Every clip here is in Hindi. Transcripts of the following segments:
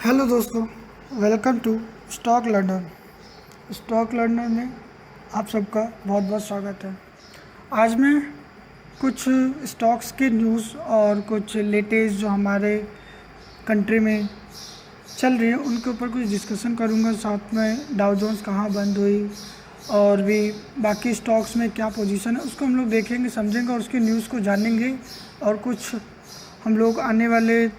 हेलो दोस्तों, welcome to stock learner. Stock learner में आप सबका बहुत बहुत स्वागत है। आज मैं कुछ स्टॉक्स के न्यूज़ और कुछ लेटेस्ट जो हमारे कंट्री में चल रही है उनके ऊपर कुछ डिस्कशन करूंगा। साथ में डाउ जोन्स कहाँ बंद हुई और भी बाकी स्टॉक्स में क्या पोजीशन है उसको हम लोग देखेंगे, समझेंगे और उसकी न्यूज़ को जानेंगे। और कुछ हम लोग आने वाले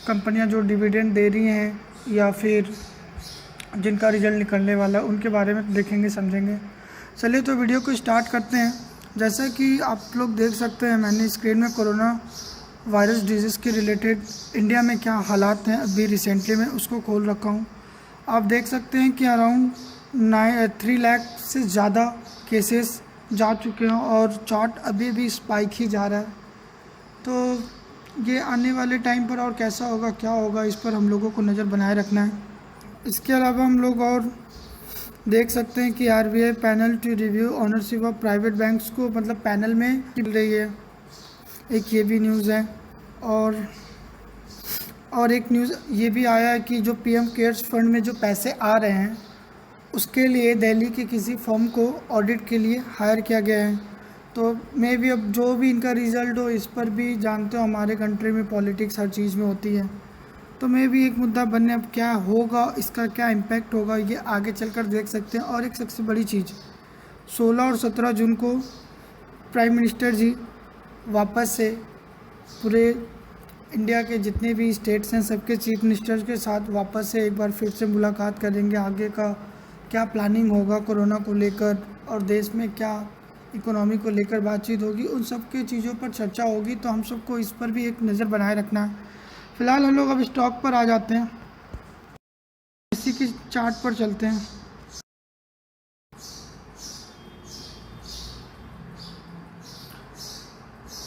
कंपनियां जो डिविडेंड दे रही हैं या फिर जिनका रिजल्ट निकलने वाला है उनके बारे में देखेंगे, समझेंगे। चलिए तो वीडियो को स्टार्ट करते हैं। जैसा कि आप लोग देख सकते हैं, मैंने स्क्रीन में कोरोना वायरस डिजीज़ के रिलेटेड इंडिया में क्या हालात हैं अभी रिसेंटली में उसको खोल रखा हूँ। आप देख सकते हैं कि अराउंड 3 लाख से ज़्यादा केसेस जा चुके हैं और चार्ट अभी भी स्पाइक ही जा रहा है। तो ये आने वाले टाइम पर और कैसा होगा, क्या होगा, इस पर हम लोगों को नज़र बनाए रखना है। इसके अलावा हम लोग और देख सकते हैं कि RBI panel to review ownership of private banks को मतलब पैनल में मिल रही है, एक ये भी न्यूज़ है। और एक न्यूज़ ये भी आया है कि जो पीएम केयर्स फंड में जो पैसे आ रहे हैं उसके लिए दिल्ली के किसी फर्म को ऑडिट के लिए हायर किया गया है। तो मे भी अब जो भी इनका रिज़ल्ट हो, इस पर भी जानते हो हमारे कंट्री में पॉलिटिक्स हर चीज़ में होती है, तो मे भी एक मुद्दा बनने। अब क्या होगा, इसका क्या इम्पैक्ट होगा, ये आगे चलकर देख सकते हैं। और एक सबसे बड़ी चीज़, 16 और 17 जून को प्राइम मिनिस्टर जी वापस से पूरे इंडिया के जितने भी स्टेट्स हैं सबके चीफ मिनिस्टर्स के साथ वापस से एक बार फिर से मुलाकात करेंगे। आगे का क्या प्लानिंग होगा कोरोना को लेकर और देश में क्या इकोनॉमी को लेकर बातचीत होगी, उन सब के चीज़ों पर चर्चा होगी। तो हम सबको इस पर भी एक नज़र बनाए रखना है। फिलहाल हम लोग अब स्टॉक पर आ जाते हैं, इसी की चार्ट पर चलते हैं।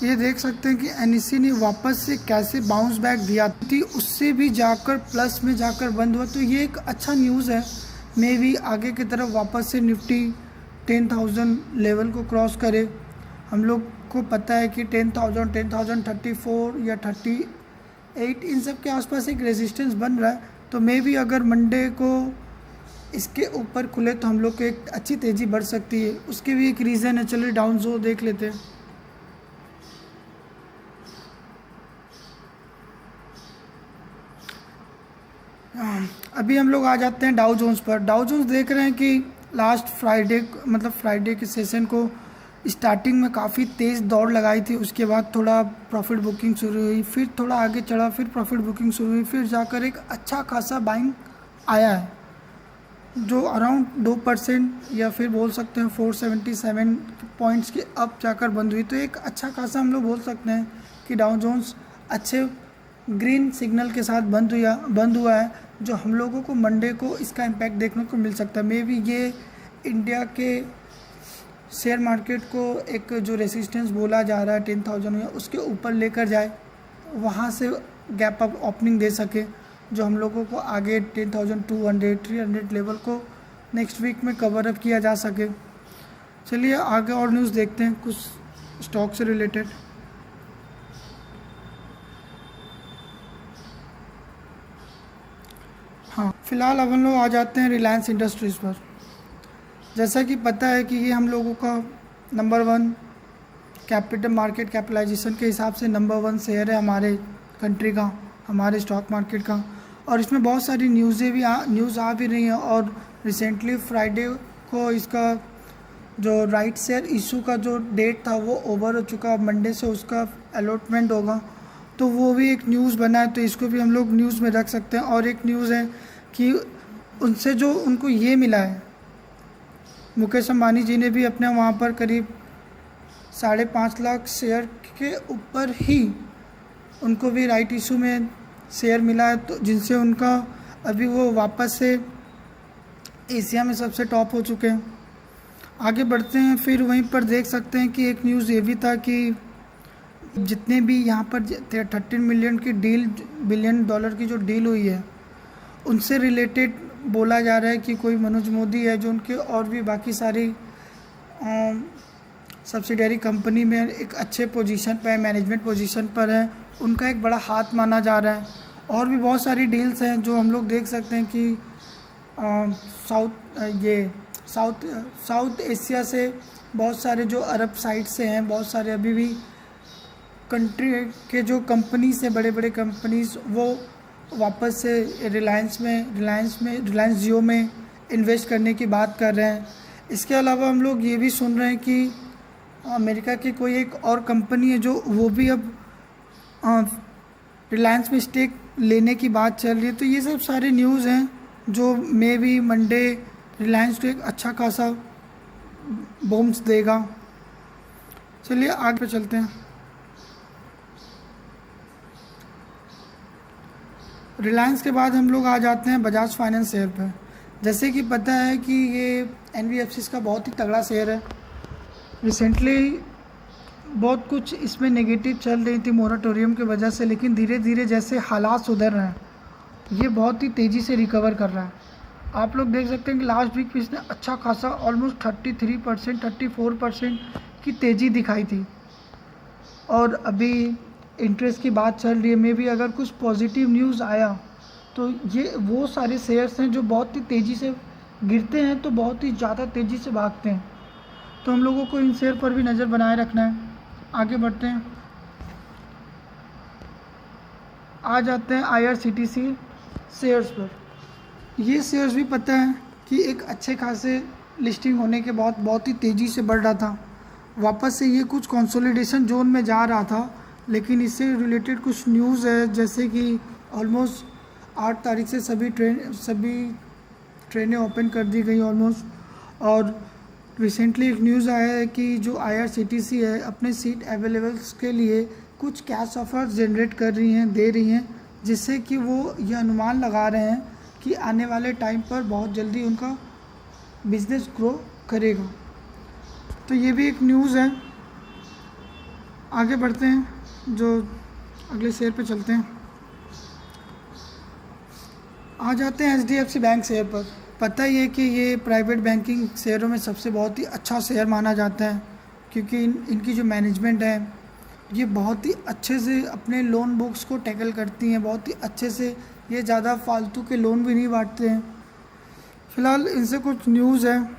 ये देख सकते हैं कि एनईसी ने वापस से कैसे बाउंस बैक दिया थी, उससे भी जाकर प्लस में जाकर बंद हुआ। तो ये एक अच्छा न्यूज़ है। मे भी आगे की तरफ वापस से निफ्टी 10,000 लेवल को क्रॉस करे। हम लोग को पता है कि 10,000, 10,034 या 38 इन सब के आसपास एक रेजिस्टेंस बन रहा है। तो मे भी अगर मंडे को इसके ऊपर खुले तो हम लोग को एक अच्छी तेज़ी बढ़ सकती है। उसके भी एक रीज़न है, चलिए डाउन जो देख लेते हैं। अभी हम लोग आ जाते हैं डाउ जोन्स पर। डाउ जोन्स देख रहे हैं कि लास्ट फ्राइडे मतलब फ्राइडे के सेशन को स्टार्टिंग में काफ़ी तेज़ दौड़ लगाई थी, उसके बाद थोड़ा प्रॉफिट बुकिंग शुरू हुई, फिर थोड़ा आगे चढ़ा, फिर प्रॉफिट बुकिंग शुरू हुई, फिर जाकर एक अच्छा खासा बाइंग आया है जो अराउंड 2% या फिर बोल सकते हैं 477 पॉइंट्स के अप जाकर बंद हुई। तो एक अच्छा खासा हम लोग बोल सकते हैं कि डाउ जोन्स अच्छे ग्रीन सिग्नल के साथ बंद हुआ है, जो हम लोगों को मंडे को इसका इम्पैक्ट देखने को मिल सकता है। मे बी ये इंडिया के शेयर मार्केट को एक जो रेसिस्टेंस बोला जा रहा है 10,000 या उसके ऊपर लेकर जाए, वहाँ से गैप अप ओपनिंग दे सके, जो हम लोगों को आगे 10,200 300 लेवल को नेक्स्ट वीक में कवर अप किया जा सके। चलिए आगे और न्यूज़ देखते हैं कुछ स्टॉक से रिलेटेड। हाँ, फिलहाल अब हम लोग आ जाते हैं रिलायंस इंडस्ट्रीज़ पर। जैसा कि पता है कि ये हम लोगों का नंबर 1 कैपिटल मार्केट कैपिटलाइजेशन के हिसाब से नंबर 1 शेयर है हमारे कंट्री का, हमारे स्टॉक मार्केट का। और इसमें बहुत सारी न्यूज़ आ भी रही हैं। और रिसेंटली फ्राइडे को इसका जो राइट शेयर इशू का जो डेट था वो ओवर हो चुका, मंडे से उसका अलॉटमेंट होगा। तो वो भी एक न्यूज़ बना है, तो इसको भी हम लोग न्यूज़ में रख सकते हैं। और एक न्यूज़ है कि उनसे जो उनको ये मिला है, मुकेश अंबानी जी ने भी अपने वहाँ पर करीब 5.5 लाख शेयर के ऊपर ही उनको भी राइट इशू में शेयर मिला है, तो जिनसे उनका अभी वो वापस से एशिया में सबसे टॉप हो चुके हैं। आगे बढ़ते हैं, फिर वहीं पर देख सकते हैं कि एक न्यूज़ ये भी था कि जितने भी यहाँ पर 13 मिलियन की $1 बिलियन की जो डील हुई है उनसे रिलेटेड बोला जा रहा है कि कोई मनोज मोदी है जो उनके और भी बाकी सारी सब्सिडरी कंपनी में एक अच्छे पोजीशन पर है, मैनेजमेंट पोजीशन पर है, उनका एक बड़ा हाथ माना जा रहा है। और भी बहुत सारी डील्स हैं जो हम लोग देख सकते हैं कि साउथ ये साउथ साउथ एशिया से बहुत सारे जो अरब साइड से हैं, बहुत सारे अभी भी कंट्री के जो कंपनीज हैं, बड़े बड़े कंपनीज, वो वापस से रिलायंस जियो में इन्वेस्ट करने की बात कर रहे हैं। इसके अलावा हम लोग ये भी सुन रहे हैं कि अमेरिका की कोई एक और कंपनी है जो वो भी अब रिलायंस में स्टेक लेने की बात चल रही है। तो ये सब सारे न्यूज़ हैं जो मे बी मंडे रिलायंस को एक अच्छा खासा बूम्स देगा। चलिए आगे पे चलते हैं। रिलायंस के बाद हम लोग आ जाते हैं बजाज फाइनेंस शेयर पर। जैसे कि पता है कि ये एनबीएफसी का बहुत ही तगड़ा शेयर है। रिसेंटली बहुत कुछ इसमें नेगेटिव चल रही थी मोराटोरियम की वजह से, लेकिन धीरे धीरे जैसे हालात सुधर रहे हैं ये बहुत ही तेज़ी से रिकवर कर रहा है। आप लोग देख सकते हैं कि लास्ट वीक इसने अच्छा खासा ऑलमोस्ट 33% 34% की तेज़ी दिखाई थी। और अभी इंटरेस्ट की बात चल रही है, मे भी अगर कुछ पॉजिटिव न्यूज़ आया तो ये वो सारे शेयर्स हैं जो बहुत ही तेज़ी से गिरते हैं तो बहुत ही ज़्यादा तेज़ी से भागते हैं। तो हम लोगों को इन शेयर पर भी नज़र बनाए रखना है। आगे बढ़ते हैं, आ जाते हैं आईआरसीटीसी शेयर्स पर। ये शेयर्स भी पता है कि एक अच्छे खासे लिस्टिंग होने के बाद बहुत ही तेज़ी से बढ़ रहा था। वापस से ये कुछ कंसोलिडेशन जोन में जा रहा था, लेकिन इससे रिलेटेड कुछ न्यूज़ है जैसे कि ऑलमोस्ट 8 तारीख से सभी ट्रेनें ओपन कर दी गई ऑलमोस्ट। और रिसेंटली एक न्यूज़ आया है कि जो आईआरसीटीसी है अपने सीट अवेलेबल्स के लिए कुछ कैश ऑफर्स जनरेट कर रही हैं, दे रही हैं, जिससे कि वो ये अनुमान लगा रहे हैं कि आने वाले टाइम पर बहुत जल्दी उनका बिज़नेस ग्रो करेगा। तो ये भी एक न्यूज़ है। आगे बढ़ते हैं, जो अगले शेयर पे चलते हैं। आ जाते हैं एचडीएफसी बैंक शेयर पर। पता ही है कि ये प्राइवेट बैंकिंग शेयरों में सबसे बहुत ही अच्छा शेयर माना जाता है, क्योंकि इनकी जो मैनेजमेंट है ये बहुत ही अच्छे से अपने लोन बुक्स को टैकल करती हैं, बहुत ही अच्छे से। ये ज़्यादा फालतू के लोन भी नहीं बांटते हैं। फ़िलहाल इनसे कुछ न्यूज़ है।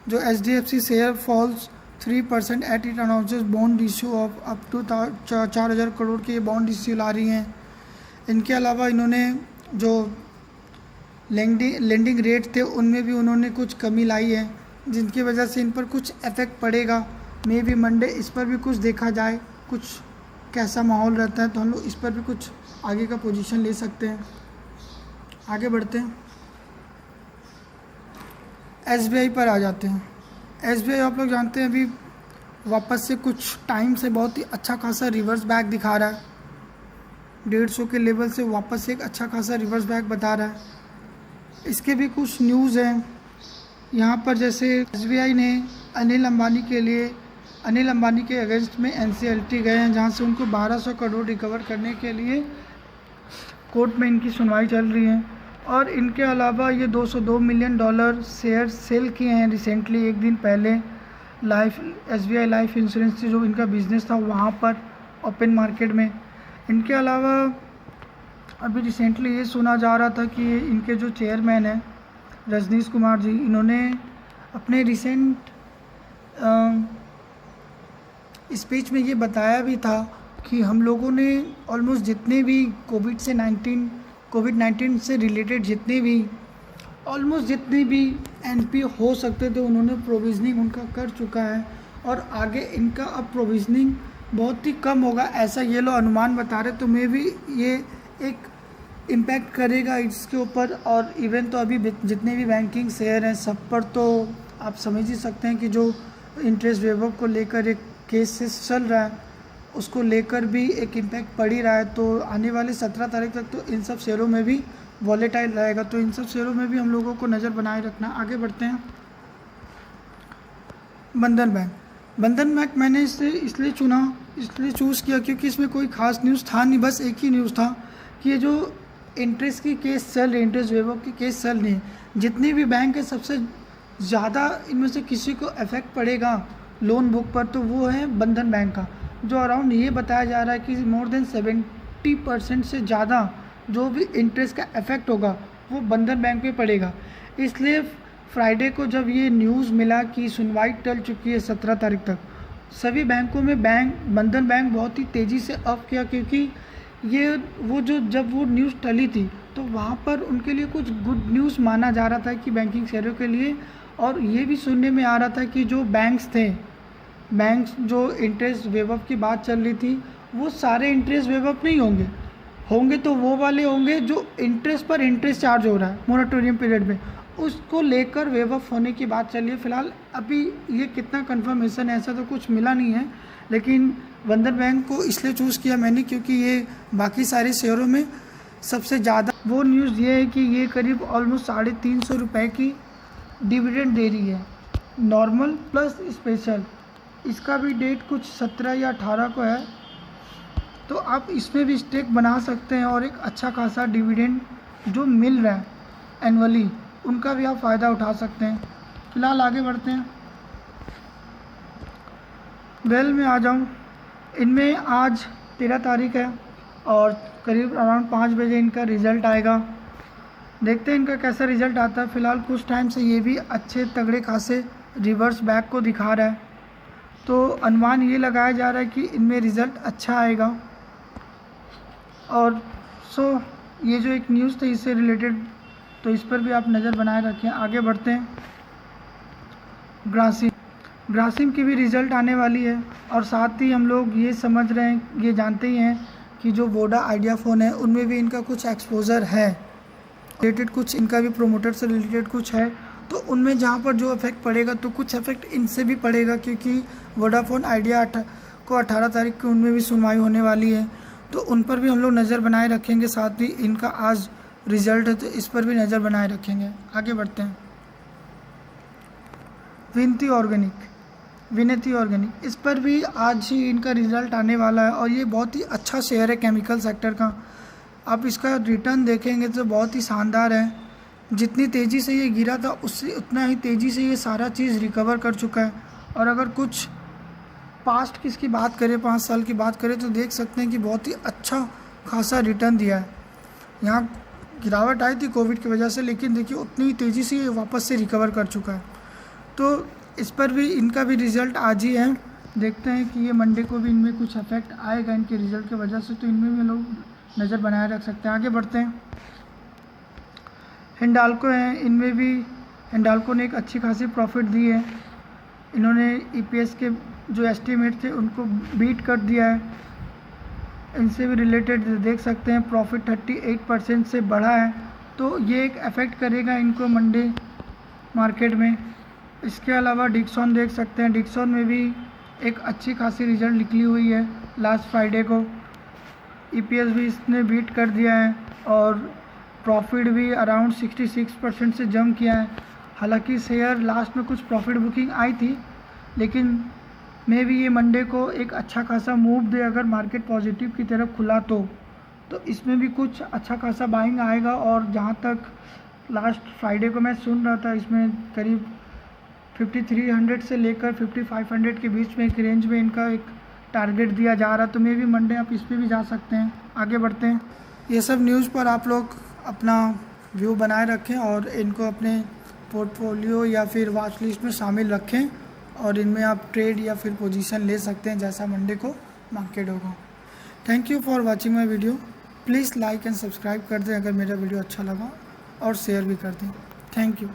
जो HDFC share falls 3% at it announces bond issue of up to 4,000 crore के बॉन्ड इश्यू ला रही हैं। इनके अलावा इन्होंने जो लेंडिंग रेट थे उनमें भी उन्होंने कुछ कमी लाई है, जिनकी वजह से इन पर कुछ इफेक्ट पड़ेगा। मे बी मंडे इस पर भी कुछ देखा जाए, कुछ कैसा माहौल रहता है तो हम लोग इस पर भी कुछ आगे का पोजीशन ले सकते हैं। आगे बढ़ते हैं, एसबीआई पर आ जाते हैं। एसबीआई आप लोग जानते हैं अभी वापस से कुछ टाइम से बहुत ही अच्छा खासा रिवर्स बैक दिखा रहा है। 150 के लेवल से वापस से एक अच्छा खासा रिवर्स बैक बता रहा है। इसके भी कुछ न्यूज़ हैं यहाँ पर, जैसे एसबीआई ने अनिल अंबानी के अगेंस्ट में एनसीएलटी गए हैं, जहाँ से उनको 1200 करोड़ रिकवर करने के लिए कोर्ट में इनकी सुनवाई चल रही है। और इनके अलावा ये $202 मिलियन शेयर सेल किए हैं रिसेंटली, एक दिन पहले एसबीआई लाइफ इंश्योरेंस से जो इनका बिज़नेस था वहाँ पर ओपन मार्केट में। इनके अलावा अभी रिसेंटली ये सुना जा रहा था कि इनके जो चेयरमैन हैं रजनीश कुमार जी, इन्होंने अपने रिसेंट स्पीच में ये बताया भी था कि हम लोगों ने ऑलमोस्ट जितने भी कोविड-19 से रिलेटेड जितने भी एनपी हो सकते थे उन्होंने प्रोविजनिंग उनका कर चुका है, और आगे इनका अब प्रोविजनिंग बहुत ही कम होगा, ऐसा ये लोग अनुमान बता रहे। तो मे भी ये एक इम्पैक्ट करेगा इसके ऊपर। और इवन तो अभी जितने भी बैंकिंग शेयर हैं सब पर तो आप समझ ही सकते हैं कि जो इंटरेस्ट वेवर को लेकर एक केसेस चल रहा है उसको लेकर भी एक इम्पैक्ट पड़ ही रहा है। तो आने वाले 17 तारीख तक तो इन सब शेयरों में भी वॉलेटाइल रहेगा, तो इन सब शेयरों में भी हम लोगों को नज़र बनाए रखना। आगे बढ़ते हैं, बंधन बैंक मैंने इसलिए चूज़ किया क्योंकि इसमें कोई ख़ास न्यूज़ था नहीं, बस एक ही न्यूज़ था कि ये जो इंटरेस्ट वेवर की केस चल रही है, जितने भी बैंक है सबसे ज़्यादा इनमें से किसी को इफेक्ट पड़ेगा लोन बुक पर तो वो है बंधन बैंक का, जो अराउंड ये बताया जा रहा है कि मोर देन 70% से ज़्यादा जो भी इंटरेस्ट का इफेक्ट होगा वो बंधन बैंक पे पड़ेगा। इसलिए फ्राइडे को जब ये न्यूज़ मिला कि सुनवाई टल चुकी है 17 तारीख तक, सभी बैंकों में बंधन बैंक बहुत ही तेज़ी से अप किया, क्योंकि ये जब वो न्यूज़ टली थी तो वहाँ पर उनके लिए कुछ गुड न्यूज़ माना जा रहा था कि बैंकिंग शेयरों के लिए। और ये भी सुनने में आ रहा था कि जो बैंक्स जो इंटरेस्ट वेव अप की बात चल रही थी, वो सारे इंटरेस्ट वेव अप नहीं होंगे तो वो वाले होंगे जो इंटरेस्ट पर इंटरेस्ट चार्ज हो रहा है मोरेटोरियम पीरियड में, उसको लेकर वेव अप होने की बात चल रही है। फ़िलहाल अभी ये कितना कंफर्मेशन है ऐसा तो कुछ मिला नहीं है, लेकिन बंधन बैंक को इसलिए चूज़ किया मैंने क्योंकि ये बाकी सारे शेयरों में सबसे ज़्यादा वो न्यूज़ ये है कि ये करीब ऑलमोस्ट 350 रुपये की डिविडेंड दे रही है, नॉर्मल प्लस स्पेशल। इसका भी डेट कुछ 17 या 18 को है, तो आप इसमें भी स्टेक बना सकते हैं और एक अच्छा खासा डिविडेंड जो मिल रहा है एनुअली, उनका भी आप फ़ायदा उठा सकते हैं। फिलहाल आगे बढ़ते हैं। वेल में आ जाऊँ, इनमें आज 13 तारीख है और करीब अराउंड 5 बजे इनका रिज़ल्ट आएगा। देखते हैं इनका कैसा रिज़ल्ट आता है। फ़िलहाल कुछ टाइम से ये भी अच्छे तगड़े खासे रिवर्स बैक को दिखा रहा है, तो अनुमान ये लगाया जा रहा है कि इनमें रिज़ल्ट अच्छा आएगा। और ये जो एक न्यूज़ थी इससे रिलेटेड, तो इस पर भी आप नज़र बनाए रखें। आगे बढ़ते हैं। ग्रासिम की भी रिज़ल्ट आने वाली है, और साथ ही हम लोग ये समझ रहे हैं, ये जानते ही हैं कि जो वोडा आइडिया फ़ोन है उनमें भी इनका कुछ एक्सपोज़र है, रिलेटेड कुछ इनका भी प्रोमोटर से रिलेटेड कुछ है, तो उनमें जहाँ पर जो इफेक्ट पड़ेगा तो कुछ इफेक्ट इनसे भी पड़ेगा, क्योंकि वोडाफोन आइडिया को 18 तारीख को उनमें भी सुनवाई होने वाली है, तो उन पर भी हम लोग नज़र बनाए रखेंगे। साथ ही इनका आज रिज़ल्ट है तो इस पर भी नज़र बनाए रखेंगे। आगे बढ़ते हैं। विनती ऑर्गेनिक, इस पर भी आज ही इनका रिज़ल्ट आने वाला है, और ये बहुत ही अच्छा शेयर है केमिकल सेक्टर का। आप इसका रिटर्न देखेंगे तो बहुत ही शानदार है। जितनी तेज़ी से ये गिरा था उससे उतना ही तेज़ी से ये सारा चीज़ रिकवर कर चुका है। और अगर कुछ पास्ट की इसकी बात करें, 5 साल की बात करें, तो देख सकते हैं कि बहुत ही अच्छा खासा रिटर्न दिया है। यहाँ गिरावट आई थी कोविड की वजह से, लेकिन देखिए उतनी ही तेज़ी से ये वापस से रिकवर कर चुका है। तो इस पर भी इनका भी रिज़ल्ट आज ही है। देखते हैं कि ये मंडे को भी इनमें कुछ इफेक्ट आएगा इनके रिज़ल्ट की वजह से, तो इनमें भी लोग नज़र बनाए रख सकते हैं। आगे बढ़ते हैं। हिंडाल्को है, इनमें भी हिंडाल्को ने एक अच्छी खासी प्रॉफिट दी है। इन्होंने ईपीएस के जो एस्टीमेट थे उनको बीट कर दिया है। इनसे भी रिलेटेड देख सकते हैं प्रॉफिट 38% से बढ़ा है, तो ये एक अफेक्ट करेगा इनको मंडे मार्केट में। इसके अलावा डिक्सॉन देख सकते हैं, डिक्सॉन में भी एक अच्छी खासी रिज़ल्ट निकली हुई है लास्ट फ्राइडे को। ईपीएस भी इसने बीट कर दिया है और प्रॉफिट भी अराउंड 66% से जंप किया है। हालांकि शेयर लास्ट में कुछ प्रॉफिट बुकिंग आई थी, लेकिन मे भी ये मंडे को एक अच्छा खासा मूव दे अगर मार्केट पॉजिटिव की तरफ खुला तो इसमें भी कुछ अच्छा खासा बाइंग आएगा। और जहाँ तक लास्ट फ्राइडे को मैं सुन रहा था, इसमें करीब 5300 से लेकर 5500 के बीच में एक रेंज में इनका एक टारगेट दिया जा रहा है, तो मे भी मंडे आप इस पर भी जा सकते हैं। आगे बढ़ते हैं। ये सब न्यूज़ पर आप लोग अपना व्यू बनाए रखें और इनको अपने पोर्टफोलियो या फिर वॉच लिस्ट में शामिल रखें, और इनमें आप ट्रेड या फिर पोजीशन ले सकते हैं जैसा मंडे को मार्केट होगा। Thank you for watching my video. Please like and subscribe कर दें अगर मेरा वीडियो अच्छा लगा, और शेयर भी कर दें। Thank you.